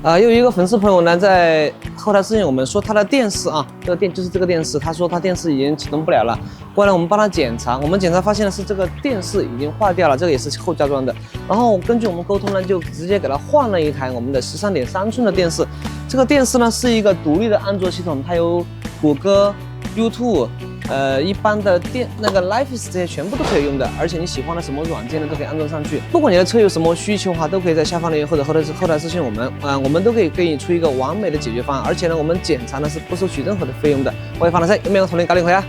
又有一个粉丝朋友呢，在后台私信我们说他的电视啊，这个电视，他说他电视已经启动不了了。过来我们帮他检查，我们检查发现的是这个电视已经坏掉了，这个也是后加装的。然后根据我们沟通呢，就直接给他换了一台我们的13.3寸的电视。这个电视呢是一个独立的安卓系统，它有谷歌、YouTube。一般的那个 Life 这些全部都可以用的，而且你喜欢的什么软件呢都可以安装上去。不管你的车有什么需求的话，都可以在下方留言或者后台私信我们，我们都可以给你出一个完美的解决方案。而且呢，我们检查呢是不收取任何的费用的。我也发了噻，有没有同龄搞点回啊？